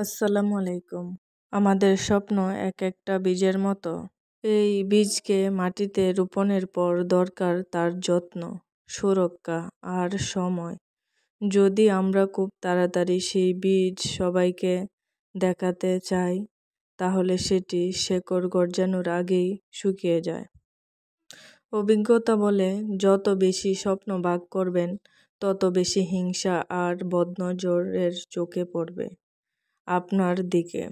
আসসালামু আলাইকুম। আমাদের স্বপ্ন এক একটা বীজের মতো। এই বীজকে মাটিতে রোপণের পর দরকার তার যত্ন, সুরক্ষা আর সময়। যদি আমরা খুব তাড়াতাড়ি সেই বীজ সবাইকে দেখাতে চাই, তাহলে সেটি শেকড় গজানোর আগেই শুকিয়ে যায়। অভিজ্ঞতা বলে, যত বেশি স্বপ্ন ভাগ করবেন, তত বেশি হিংসা আর বদনজরের চোখে পড়বে আপনার দিকে।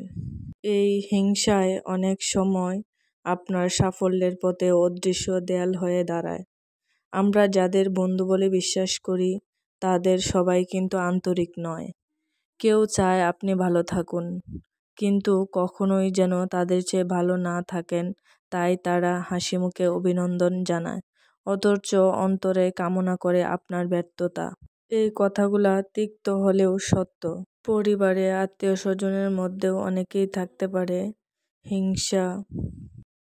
এই হিংসায় অনেক সময় আপনার সাফল্যের পথে অদৃশ্য দেয়াল হয়ে দাঁড়ায়। আমরা যাদের বন্ধু বলে বিশ্বাস করি, তাদের সবাই কিন্তু আন্তরিক নয়। কেউ চায় আপনি ভালো থাকুন, কিন্তু কখনোই যেন তাদের চেয়ে ভালো না থাকেন, তাই তারা হাসিমুখে অভিনন্দন জানায়, অথচ অন্তরে কামনা করে আপনার ব্যর্থতা। এই কথাগুলা তিক্ত হলেও সত্য। পরিবারে, আত্মীয়-স্বজনের মধ্যেও অনেকেই থাকতে পারে হিংসা।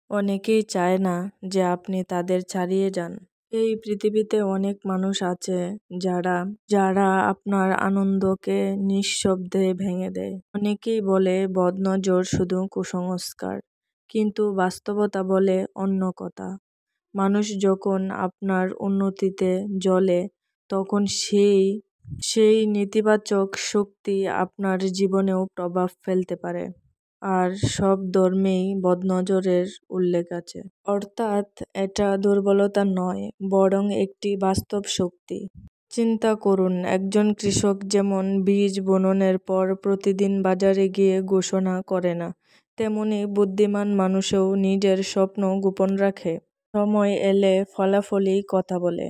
অনেকেই চায় না যে আপনি তাদের ছাড়িয়ে যান। এই পৃথিবীতে অনেক মানুষ আছে যারা আপনার আনন্দকে নিঃশব্দে ভেঙে দেয়। অনেকেই বলে বদনজর শুধু কুসংস্কার, কিন্তু বাস্তবতা বলে অন্য কথা। মানুষ যখন আপনার উন্নতিতে জ্বলে, তখন সেই নেতিবাচক শক্তি আপনার জীবনেও প্রভাব ফেলতে পারে। আর সব ধর্মেই বদনজরের উল্লেখ আছে। অর্থাৎ এটা দুর্বলতা নয়, বরং একটি বাস্তব শক্তি। চিন্তা করুন, একজন কৃষক যেমন বীজ বুননের পর প্রতিদিন বাজারে গিয়ে ঘোষণা করে না, তেমনি বুদ্ধিমান মানুষও নিজের স্বপ্ন গোপন রাখে। সময় এলে ফলাফলই কথা বলে।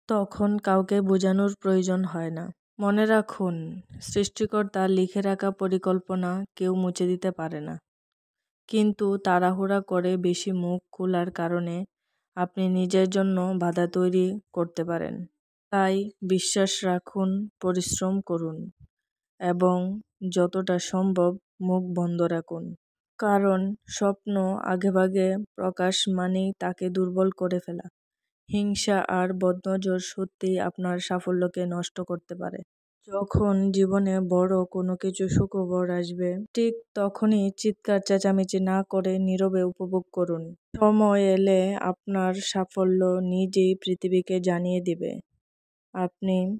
তখন কাউকে বোঝানোর প্রয়োজন হয় না। মনে রাখুন, সৃষ্টিকর্তা লিখে রাখা পরিকল্পনা কেউ মুছে দিতে পারে না। কিন্তু তাড়াহুড়া করে বেশি মুখ খোলার কারণে আপনি নিজের জন্য বাধা তৈরি করতে পারেন। তাই বিশ্বাস রাখুন, পরিশ্রম করুন এবং যতটা সম্ভব মুখ বন্ধ রাখুন। কারণ স্বপ্ন আগেভাগে প্রকাশ মানেই তাকে দুর্বল করে ফেলা। হিংসা আর বদনজর সত্যিই আপনার সাফল্যকে নষ্ট করতে পারে। যখন জীবনে বড় কোনো কিছু সুখবর আসবে, ঠিক তখনই চিৎকার চেঁচামেচি না করে নীরবে উপভোগ করুন। সময় এলে আপনার সাফল্য নিজেই পৃথিবীকে জানিয়ে দিবে আপনি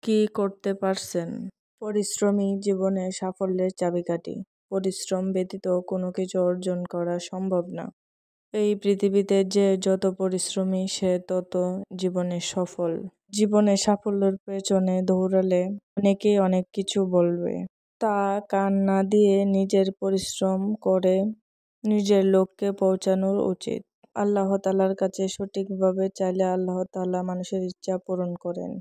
কি করতে পারছেন। পরিশ্রমই জীবনে সাফল্যের চাবিকাঠি। পরিশ্রম ব্যতীত কোনো কিছু অর্জন করা সম্ভব না। এই পৃথিবীতে যে যত পরিশ্রমী, সে তত জীবনে সফল। জীবনে সাফল্যের পেছনে দৌড়ালে অনেকেই অনেক কিছু বলবে, তা কান না দিয়ে নিজের পরিশ্রম করে নিজের লক্ষ্যে পৌঁছানো উচিত। আল্লাহ তাআলার কাছে সঠিকভাবে চাইলে আল্লাহ তাআলা মানুষের ইচ্ছা পূরণ করেন।